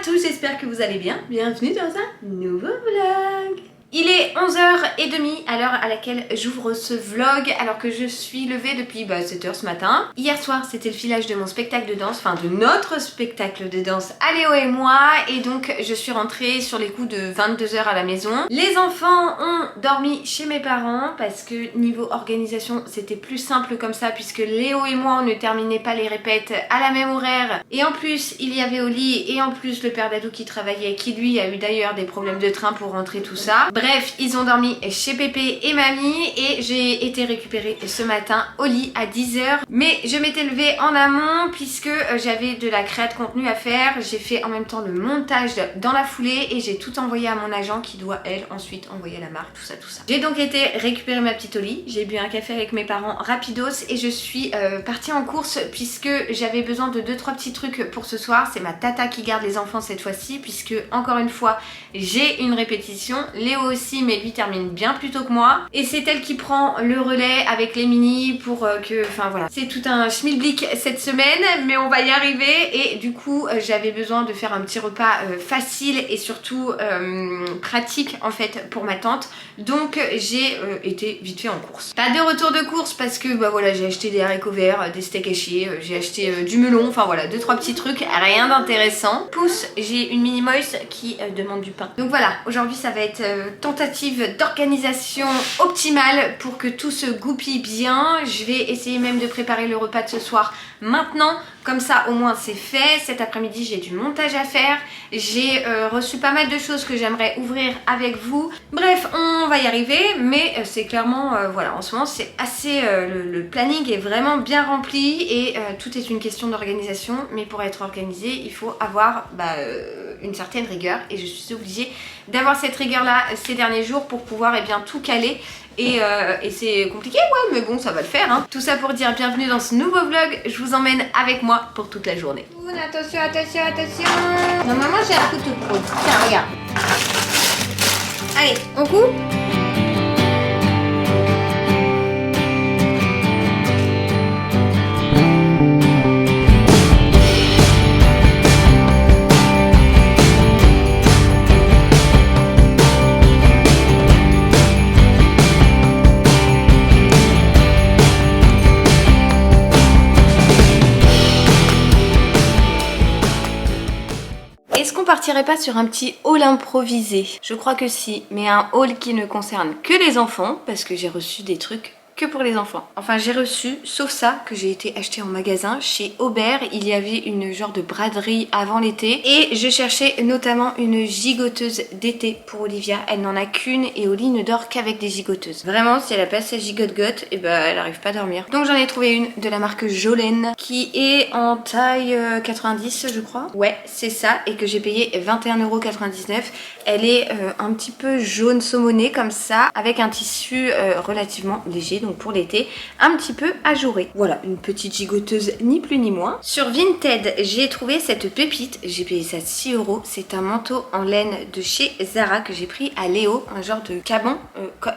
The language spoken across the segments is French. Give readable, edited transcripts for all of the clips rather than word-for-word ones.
tous, j'espère que vous allez bien. Bienvenue dans un nouveau vlog. Il est 11h30 à l'heure à laquelle j'ouvre ce vlog alors que je suis levée depuis 7h ce matin. Hier soir c'était le filage de mon spectacle de danse, enfin de notre spectacle de danse à Léo et moi, et donc je suis rentrée sur les coups de 22h à la maison. Les enfants ont dormi chez mes parents parce que niveau organisation c'était plus simple comme ça, puisque Léo et moi on ne terminait pas les répètes à la même horaire, et en plus il y avait Oli et en plus le père d'Adou qui travaillait, qui lui a eu d'ailleurs des problèmes de train pour rentrer, tout ça. Bref, ils ont dormi chez Pépé et Mamie et j'ai été récupérer ce matin au lit à 10h. Mais je m'étais levée en amont puisque j'avais de la créate contenu à faire. J'ai fait en même temps le montage dans la foulée et j'ai tout envoyé à mon agent qui doit, elle, ensuite envoyer à la marque, tout ça, tout ça. J'ai donc été récupérer ma petite Oli, j'ai bu un café avec mes parents rapidos et je suis partie en course puisque j'avais besoin de 2-3 petits trucs pour ce soir. C'est ma tata qui garde les enfants cette fois-ci puisque, encore une fois, j'ai une répétition. Léo aussi, mais lui termine bien plus tôt que moi, et c'est elle qui prend le relais avec les mini pour que, enfin voilà, c'est tout un schmilblick cette semaine, mais on va y arriver. Et du coup j'avais besoin de faire un petit repas facile et surtout pratique en fait pour ma tante, donc j'ai été vite fait en course. Pas de retour de course parce que voilà, j'ai acheté des haricots verts, des steaks hachés, j'ai acheté du melon, enfin voilà, 2-3 petits trucs, rien d'intéressant. Pousse, j'ai une mini moise qui demande du pain. Donc voilà, aujourd'hui ça va être tentative d'organisation optimale pour que tout se goupille bien. Je vais essayer même de préparer le repas de ce soir maintenant, comme ça au moins c'est fait. Cet après-midi j'ai du montage à faire, j'ai reçu pas mal de choses que j'aimerais ouvrir avec vous. Bref, on va y arriver, mais c'est clairement voilà, en ce moment c'est assez le planning est vraiment bien rempli et tout est une question d'organisation, mais pour être organisé il faut avoir une certaine rigueur, et je suis obligée d'avoir cette rigueur là ces derniers jours pour pouvoir bien tout caler. Et c'est compliqué, ouais, mais bon, ça va le faire, hein. Tout ça pour dire bienvenue dans ce nouveau vlog. Je vous emmène avec moi pour toute la journée. Attention, attention, attention. Normalement, j'ai un couteau pro. Tiens, regarde. Allez, on coupe. On partirait pas sur un petit haul improvisé? Je crois que si, mais un haul qui ne concerne que les enfants, parce que j'ai reçu des trucs que pour les enfants. Enfin, j'ai reçu, sauf ça, que j'ai été acheter en magasin chez Aubert. Il y avait une genre de braderie avant l'été et je cherchais notamment une gigoteuse d'été pour Olivia. Elle n'en a qu'une et Oli ne dort qu'avec des gigoteuses. Vraiment, si elle a pas sa gigote-gotte, et elle arrive pas à dormir. Donc j'en ai trouvé une de la marque Jolene qui est en taille 90, je crois. Ouais, c'est ça, et que j'ai payé 21,99 €. Elle est un petit peu jaune saumonné comme ça, avec un tissu relativement léger, donc pour l'été, un petit peu ajouré. Voilà, une petite gigoteuse ni plus ni moins. Sur Vinted, j'ai trouvé cette pépite, j'ai payé ça 6 €. C'est un manteau en laine de chez Zara que j'ai pris à Léo, un genre de cabon,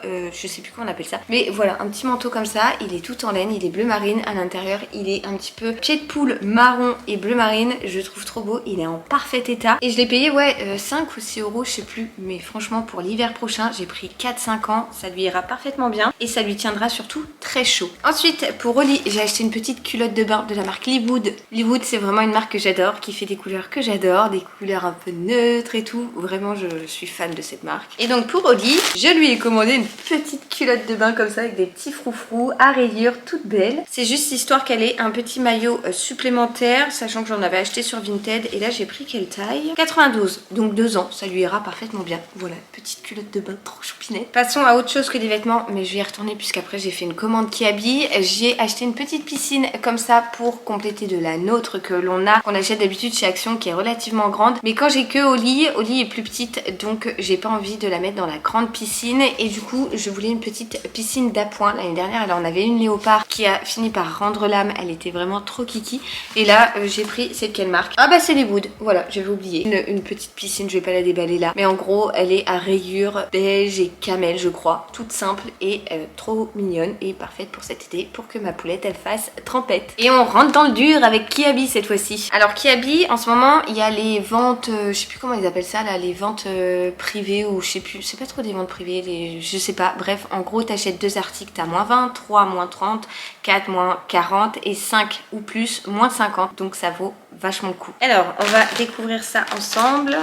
je sais plus comment on appelle ça. Mais voilà, un petit manteau comme ça, il est tout en laine, il est bleu marine, à l'intérieur il est un petit peu pied de poule marron et bleu marine, je trouve trop beau, il est en parfait état. Et je l'ai payé, ouais, 5 ou 6 €, je sais plus, mais franchement pour l'hiver prochain, j'ai pris 4-5 ans, ça lui ira parfaitement bien et ça lui tiendra surtout très chaud. Ensuite, pour Oli, j'ai acheté une petite culotte de bain de la marque Liwood. Liwood, c'est vraiment une marque que j'adore, qui fait des couleurs que j'adore, des couleurs un peu neutres et tout. Vraiment, je suis fan de cette marque. Et donc pour Oli, je lui ai commandé une petite culotte de bain comme ça avec des petits froufrous à rayures, toute belle. C'est juste histoire qu'elle ait un petit maillot supplémentaire, sachant que j'en avais acheté sur Vinted et là j'ai pris quelle taille? 92, donc 2 ans, ça lui ira parfaitement bien. Voilà, petite culotte de bain trop choupinette. Passons à autre chose que des vêtements, mais je vais y retourner puisqu'après j'ai fait une commande qui habille. J'ai acheté une petite piscine comme ça pour compléter de la nôtre que l'on a, qu'on achète d'habitude chez Action, qui est relativement grande. Mais quand j'ai que Oli est plus petite, donc j'ai pas envie de la mettre dans la grande piscine. Et du coup, je voulais une petite piscine d'appoint. L'année dernière, elle en avait une léopard qui a fini par rendre l'âme. Elle était vraiment trop kiki. Et là, j'ai pris celle qu'elle marque. Ah bah c'est les Wood. Voilà, j'avais oublié. Une petite piscine, je vais pas la déballer là. Mais en gros, elle est à rayures beige et camel, je crois. Toute simple et trop mignonne. mignonne et parfaite pour cet été pour que ma poulette elle fasse trempette. Et on rentre dans le dur avec Kiabi cette fois-ci. Alors Kiabi, en ce moment il y a les ventes, je sais plus comment ils appellent ça là, les ventes privées ou je sais plus, c'est pas trop des ventes privées, je sais pas. Bref, en gros t'achètes 2 articles, t'as moins 20, 3 moins 30, 4 moins 40 et 5 ou plus moins 50. Donc ça vaut vachement le coup. Alors on va découvrir ça ensemble.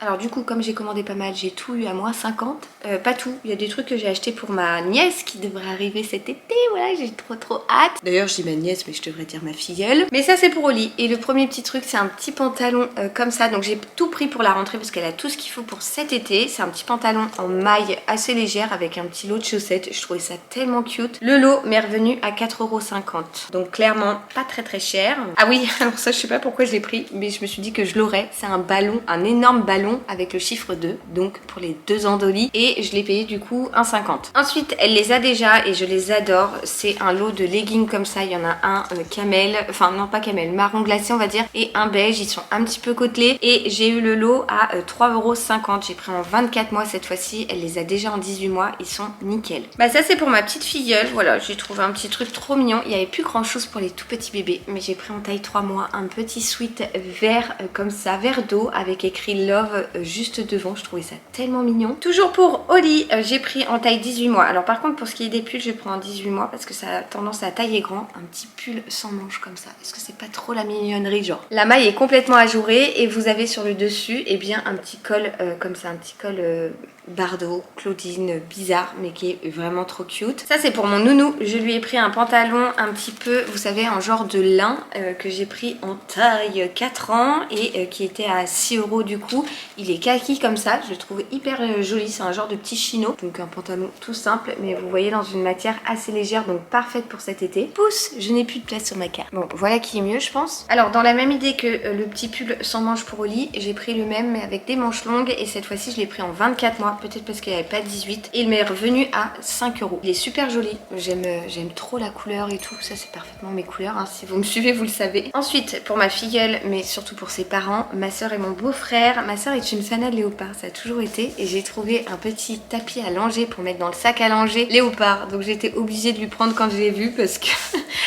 Alors du coup, comme j'ai commandé pas mal, j'ai tout eu à moins 50. Pas tout, il y a des trucs que j'ai acheté pour ma nièce qui devrait arriver cet été. Voilà, j'ai trop hâte. D'ailleurs, je dis ma nièce, mais je devrais dire ma filleule. Mais ça, c'est pour Oli. Et le premier petit truc, c'est un petit pantalon comme ça. Donc j'ai tout pris pour la rentrée parce qu'elle a tout ce qu'il faut pour cet été. C'est un petit pantalon en maille assez légère avec un petit lot de chaussettes. Je trouvais ça tellement cute. Le lot m'est revenu à 4,50 €. Donc clairement, pas très cher. Ah oui, alors ça, je sais pas pourquoi je l'ai pris, mais je me suis dit que je l'aurais. C'est un ballon, un énorme ballon avec le chiffre 2, donc pour les 2 ans d'Oli, et je l'ai payé du coup 1,50 €. Ensuite, elle les a déjà et je les adore. C'est un lot de leggings comme ça. Il y en a un camel, enfin non pas camel, marron glacé on va dire, et un beige. Ils sont un petit peu côtelés et j'ai eu le lot à 3,50 €. J'ai pris en 24 mois cette fois-ci. Elle les a déjà en 18 mois. Ils sont nickel. Bah ça c'est pour ma petite filleule. Voilà, j'ai trouvé un petit truc trop mignon. Il n'y avait plus grand chose pour les tout petits bébés, mais j'ai pris en taille 3 mois un petit sweat vert comme ça, vert d'eau avec écrit Love juste devant. Je trouvais ça tellement mignon. Toujours pour Oli, j'ai pris en taille 18 mois. Alors par contre pour ce qui est des pulls, je prends en 18 mois parce que ça a tendance à tailler grand. Un petit pull sans manches comme ça. Est-ce que c'est pas trop la mignonnerie genre? La maille est complètement ajourée et vous avez sur le dessus bien un petit col comme ça, un petit col Bardot, Claudine, bizarre mais qui est vraiment trop cute. Ça c'est pour mon nounou. Je lui ai pris un pantalon un petit peu, vous savez, en genre de lin que j'ai pris en taille 4 ans et qui était à 6 € du coup. Il est kaki comme ça, je le trouve hyper joli. C'est un genre de petit chino, donc un pantalon tout simple, mais vous voyez dans une matière assez légère, donc parfaite pour cet été. Pousse, je n'ai plus de place sur ma carte. Bon, voilà qui est mieux je pense. Alors dans la même idée que le petit pull sans manches pour Oli, j'ai pris le même mais avec des manches longues et cette fois-ci je l'ai pris en 24 mois, peut-être parce qu'il n'y avait pas 18, et il m'est revenu à 5 €. Il est super joli, j'aime trop la couleur et tout, ça c'est parfaitement mes couleurs, hein. Si vous me suivez vous le savez. Ensuite pour ma filleule, mais surtout pour ses parents, ma soeur et mon beau-frère. Ma soeur est une fanat de léopard, ça a toujours été, et j'ai trouvé un petit tapis à langer pour mettre dans le sac à langer léopard, donc j'étais obligée de lui prendre quand je l'ai vu parce que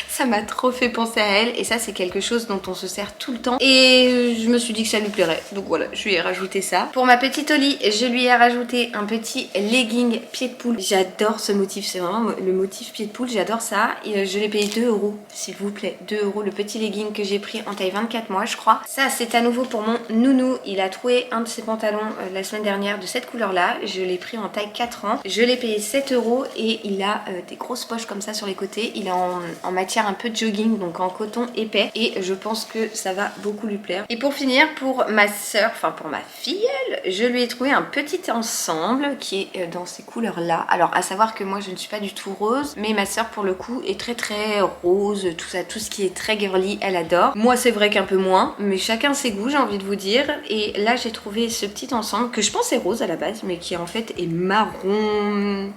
ça m'a trop fait penser à elle, et ça c'est quelque chose dont on se sert tout le temps et je me suis dit que ça lui plairait, donc voilà, je lui ai rajouté ça. Pour ma petite Oli, je lui ai rajouté un petit legging pied de poule. J'adore ce motif, c'est vraiment le motif pied de poule, j'adore ça, et je l'ai payé 2 € s'il vous plaît, 2 € le petit legging que j'ai pris en taille 24 mois je crois. Ça c'est à nouveau pour mon nounou, il a trouvé un de ses pantalons la semaine dernière de cette couleur là, je l'ai pris en taille 4 ans, je l'ai payé 7 € et il a des grosses poches comme ça sur les côtés, il est en matière un peu de jogging, donc en coton épais, et je pense que ça va beaucoup lui plaire. Et pour finir, pour ma soeur, enfin pour ma filleule, je lui ai trouvé un petit ensemble qui est dans ces couleurs là. Alors à savoir que moi je ne suis pas du tout rose, mais ma soeur pour le coup est très rose, tout ça, tout ce qui est très girly elle adore. Moi c'est vrai qu'un peu moins, mais chacun ses goûts j'ai envie de vous dire. Et là j'ai trouvé ce petit ensemble que je pensais rose à la base, mais qui en fait est marron,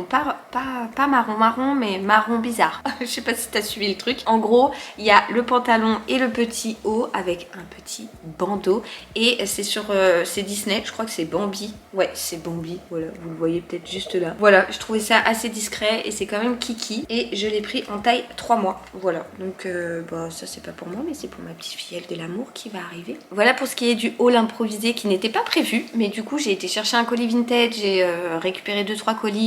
pas marron mais marron bizarre. Je sais pas si t'as suivi le truc. En gros il y a le pantalon et le petit haut avec un petit bandeau, et c'est sur c'est Disney, je crois que c'est Bambi. Ouais c'est Bambi, voilà, vous le voyez peut-être juste là. Voilà, je trouvais ça assez discret et c'est quand même kiki, et je l'ai pris en taille 3 mois. Voilà, donc bah ça c'est pas pour moi mais c'est pour ma petite filleule de l'amour qui va arriver. Voilà pour ce qui est du haul improvisé qui n'était pas prévu, mais du coup j'ai été chercher un colis vintage, j'ai récupéré 2-3 colis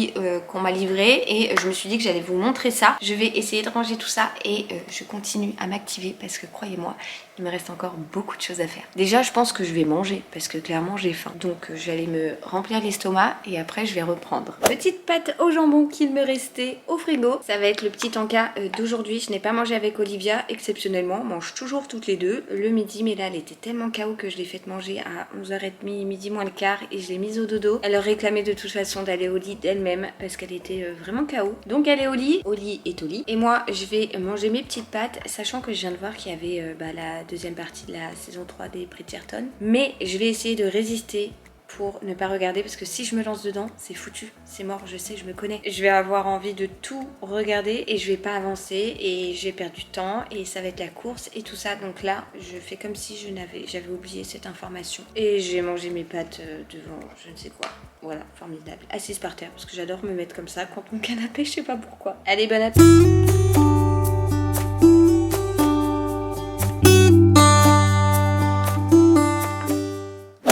qu'on m'a livré, et je me suis dit que j'allais vous montrer ça. Je vais essayer de ranger tout ça et je continue à m'activer parce que croyez-moi, il me reste encore beaucoup de choses à faire. Déjà je pense que je vais manger parce que clairement j'ai faim, donc je vais aller me remplir l'estomac et après je vais reprendre. Petite pâte au jambon qu'il me restait au frigo, ça va être le petit encas d'aujourd'hui. Je n'ai pas mangé avec Olivia exceptionnellement, on mange toujours toutes les deux le midi, mais là elle était tellement KO que je l'ai fait manger à 11h30, midi moins le quart, et je l'ai mise au dodo. Elle réclamait de toute façon d'aller au lit d'elle-même parce qu'elle était vraiment KO, donc elle est au lit, Oli est au lit, et moi je vais manger mes petites pâtes, sachant que je viens de voir qu'il y avait la deuxième partie de la saison 3 des Bridgerton, mais je vais essayer de résister pour ne pas regarder, parce que si je me lance dedans c'est foutu, c'est mort, je sais, je me connais. Je vais avoir envie de tout regarder et je vais pas avancer et je vais perdre du temps et ça va être la course et tout ça, donc là je fais comme si j'avais oublié cette information et j'ai mangé mes pâtes devant je ne sais quoi. Voilà, formidable. Assise par terre parce que j'adore me mettre comme ça contre mon canapé, je sais pas pourquoi. Allez, bon appétit.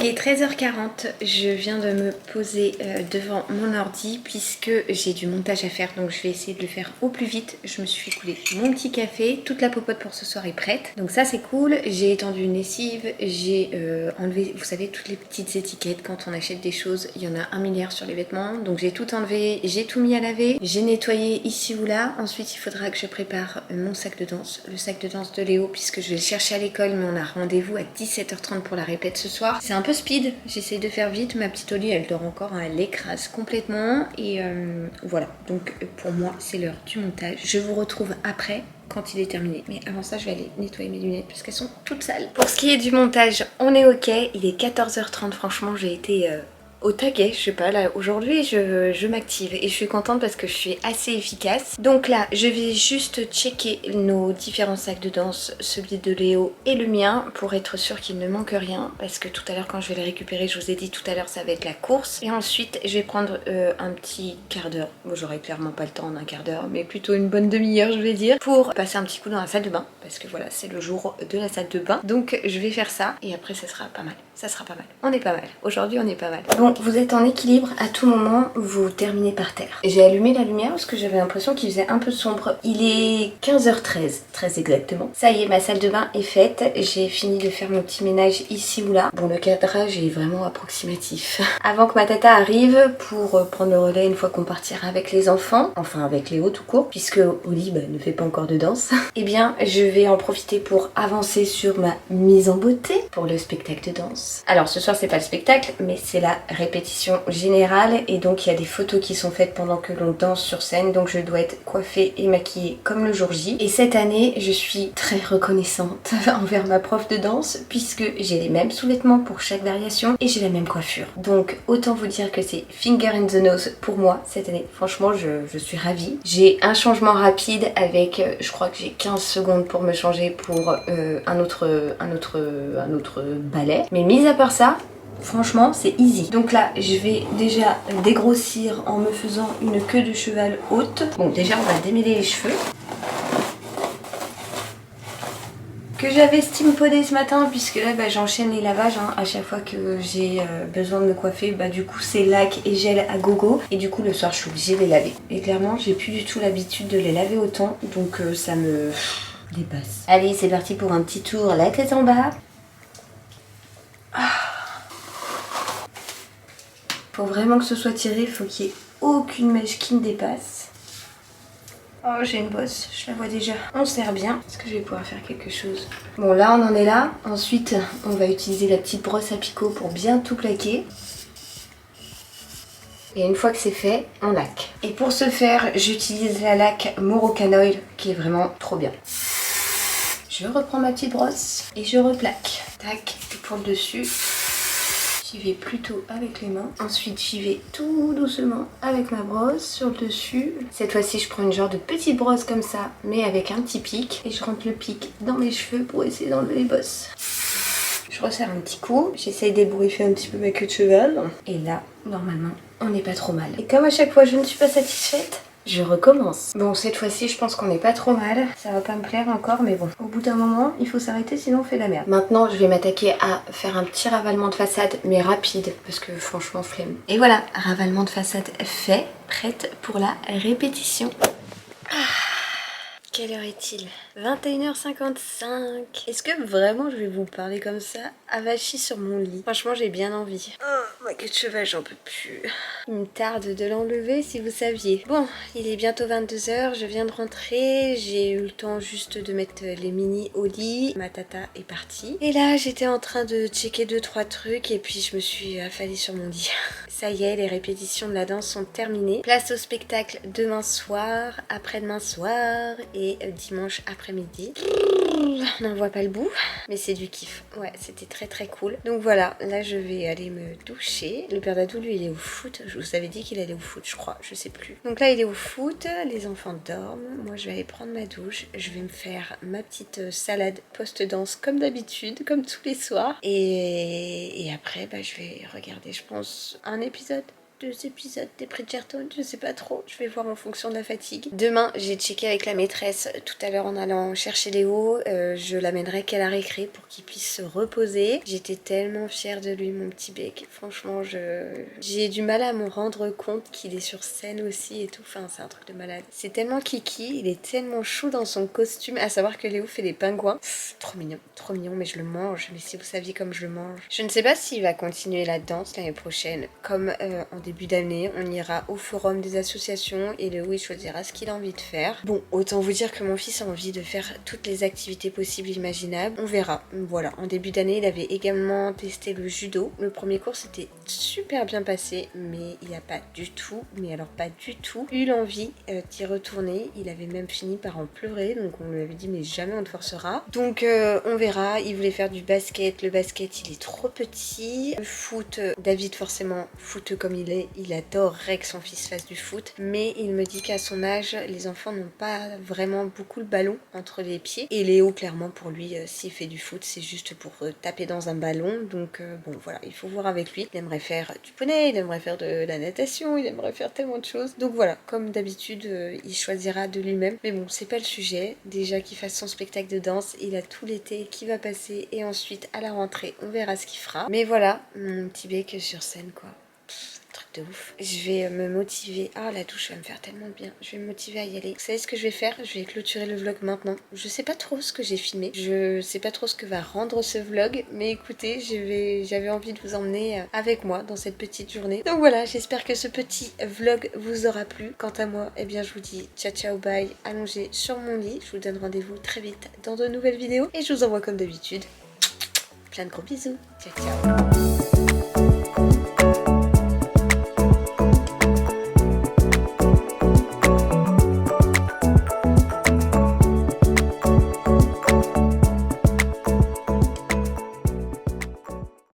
Il est 13h40, je viens de me poser devant mon ordi puisque j'ai du montage à faire, donc je vais essayer de le faire au plus vite. Je me suis fait couler mon petit café, toute la popote pour ce soir est prête, donc ça c'est cool. J'ai étendu une lessive, j'ai enlevé, vous savez, toutes les petites étiquettes quand on achète des choses, il y en a 1 milliard sur les vêtements, donc j'ai tout enlevé, j'ai tout mis à laver, j'ai nettoyé ici ou là. Ensuite il faudra que je prépare mon sac de danse, le sac de danse de Léo, puisque je vais le chercher à l'école, mais on a rendez-vous à 17h30 pour la répète ce soir. C'est un peu speed, j'essaye de faire vite, ma petite Oli elle dort encore, hein, elle l'écrase complètement et voilà, donc pour moi c'est l'heure du montage. Je vous retrouve après quand il est terminé, mais avant ça je vais aller nettoyer mes lunettes parce qu'elles sont toutes sales. Pour ce qui est du montage, on est ok, il est 14h30, franchement j'ai été au taquet, je sais pas, là aujourd'hui je m'active et je suis contente parce que je suis assez efficace. Donc là je vais juste checker nos différents sacs de danse, celui de Léo et le mien, pour être sûr qu'il ne manque rien, parce que tout à l'heure quand je vais les récupérer, je vous ai dit tout à l'heure ça va être la course, et ensuite je vais prendre un petit quart d'heure, bon j'aurai clairement pas le temps d'un quart d'heure mais plutôt une bonne demi-heure je vais dire, pour passer un petit coup dans la salle de bain, parce que voilà c'est le jour de la salle de bain, donc je vais faire ça et après ça sera pas mal. Ça sera pas mal. On est pas mal. Aujourd'hui, on est pas mal. Bon, vous êtes en équilibre. À tout moment, vous terminez par terre. J'ai allumé la lumière parce que j'avais l'impression qu'il faisait un peu sombre. Il est 15h13, très exactement. Ça y est, ma salle de bain est faite. J'ai fini de faire mon petit ménage ici ou là. Bon, le cadrage est vraiment approximatif. Avant que ma tata arrive pour prendre le relais une fois qu'on partira avec les enfants, enfin avec Léo tout court, puisque Oli ne fait pas encore de danse, eh bien, je vais en profiter pour avancer sur ma mise en beauté pour le spectacle de danse. Alors ce soir c'est pas le spectacle mais c'est la répétition générale, et donc il y a des photos qui sont faites pendant que l'on danse sur scène, donc je dois être coiffée et maquillée comme le jour J. Et cette année je suis très reconnaissante envers ma prof de danse puisque j'ai les mêmes sous-vêtements pour chaque variation et j'ai la même coiffure. Donc autant vous dire que c'est finger in the nose pour moi cette année. Franchement je suis ravie. J'ai un changement rapide avec, je crois que j'ai 15 secondes pour me changer pour un autre ballet. Mais mis à part ça, franchement c'est easy. Donc là je vais déjà dégrossir en me faisant une queue de cheval haute. Bon déjà on va démêler les cheveux que j'avais steam podé ce matin, puisque là j'enchaîne les lavages hein. À chaque fois que j'ai besoin de me coiffer, du coup c'est lac et gel à gogo, et du coup le soir je suis obligée de les laver. Et clairement j'ai plus du tout l'habitude de les laver autant, donc ça me dépasse. Allez c'est parti pour un petit tour la tête en bas. Faut vraiment que ce soit tiré, faut qu'il n'y ait aucune mèche qui me dépasse. Oh j'ai une bosse, je la vois déjà. On serre bien. Est-ce que je vais pouvoir faire quelque chose? Bon là on en est là. Ensuite on va utiliser la petite brosse à picot pour bien tout plaquer. Et une fois que c'est fait, on laque. Et pour ce faire, j'utilise la laque Moroccan Oil qui est vraiment trop bien. Je reprends ma petite brosse et je replaque. Tac, et pour le dessus, j'y vais plutôt avec les mains. Ensuite, j'y vais tout doucement avec ma brosse sur le dessus. Cette fois-ci, je prends une genre de petite brosse comme ça, mais avec un petit pic. Et je rentre le pic dans mes cheveux pour essayer d'enlever les bosses. Je resserre un petit coup. J'essaye d'ébouriffer un petit peu ma queue de cheval. Et là, normalement, on n'est pas trop mal. Et comme à chaque fois, je ne suis pas satisfaite, je recommence. Bon, cette fois-ci, je pense qu'on n'est pas trop mal. Ça va pas me plaire encore, mais bon. Au bout d'un moment, il faut s'arrêter, sinon on fait la merde. Maintenant, je vais m'attaquer à faire un petit ravalement de façade, mais rapide, parce que franchement, flemme. Et voilà, ravalement de façade fait, prête pour la répétition. Quelle heure est-il? 21h55. Est-ce que vraiment je vais vous parler comme ça, avachie sur mon lit? Franchement, j'ai bien envie. Oh, ma queue de cheval, j'en peux plus. Il me tarde de l'enlever si vous saviez. Bon, il est bientôt 22h, je viens de rentrer. J'ai eu le temps juste de mettre les mini au lit. Ma tata est partie. Et là, j'étais en train de checker 2-3 trucs et puis je me suis affalée sur mon lit. Ça y est, les répétitions de la danse sont terminées. Place au spectacle demain soir, après-demain soir et dimanche après-midi. On n'en voit pas le bout, mais c'est du kiff. Ouais, c'était très très cool. Donc voilà, là je vais aller me doucher. Le père d'Adou, lui, il est au foot. Je vous avais dit qu'il allait au foot, je crois, je sais plus. Donc là, il est au foot, les enfants dorment. Moi, je vais aller prendre ma douche. Je vais me faire ma petite salade post-danse comme d'habitude, comme tous les soirs. Et après, je vais regarder, je pense, un épisode. 2 épisodes des Bridgerton, je sais pas trop, je vais voir en fonction de la fatigue. Demain, j'ai checké avec la maîtresse tout à l'heure en allant chercher Léo, je l'amènerai qu'à la récré pour qu'il puisse se reposer. J'étais tellement fière de lui, mon petit bec. Franchement, j'ai du mal à me rendre compte qu'il est sur scène aussi et tout, enfin c'est un truc de malade. C'est tellement kiki, il est tellement chou dans son costume, à savoir que Léo fait des pingouins. Pff, trop mignon, mais je le mange, mais si vous saviez comme je le mange. Je ne sais pas s'il va continuer la danse l'année prochaine. Comme en début d'année, on ira au forum des associations et Léo il choisira ce qu'il a envie de faire. Bon, autant vous dire que mon fils a envie de faire toutes les activités possibles et imaginables. On verra. Voilà, en début d'année, il avait également testé le judo. Le premier cours s'était super bien passé, mais il n'a pas du tout, mais alors pas du tout, eu l'envie d'y retourner. Il avait même fini par en pleurer, donc on lui avait dit mais jamais on te forcera. Donc on verra. Il voulait faire du basket. Le basket, il est trop petit. Le foot, David forcément footeux comme il adorerait que son fils fasse du foot, mais il me dit qu'à son âge, les enfants n'ont pas vraiment beaucoup le ballon entre les pieds. Et Léo, clairement pour lui, s'il fait du foot, c'est juste pour taper dans un ballon. Donc bon voilà, il faut voir avec lui. Il aimerait faire du poney, il aimerait faire de la natation, il aimerait faire tellement de choses. Donc voilà, comme d'habitude, il choisira de lui-même. Mais bon, c'est pas le sujet. Déjà qu'il fasse son spectacle de danse, il a tout l'été qui va passer et ensuite à la rentrée, on verra ce qu'il fera. Mais voilà, mon petit bec sur scène quoi. Truc de ouf. Je vais me motiver. Ah, la douche va me faire tellement de bien. Je vais me motiver à y aller. Vous savez ce que je vais faire? Je vais clôturer le vlog maintenant. Je sais pas trop ce que j'ai filmé. Je sais pas trop ce que va rendre ce vlog. Mais écoutez, j'avais envie de vous emmener avec moi dans cette petite journée. Donc voilà, j'espère que ce petit vlog vous aura plu. Quant à moi, eh bien je vous dis ciao ciao bye. Allongé sur mon lit. Je vous donne rendez-vous très vite dans de nouvelles vidéos. Et je vous envoie comme d'habitude plein de gros bisous. Ciao ciao.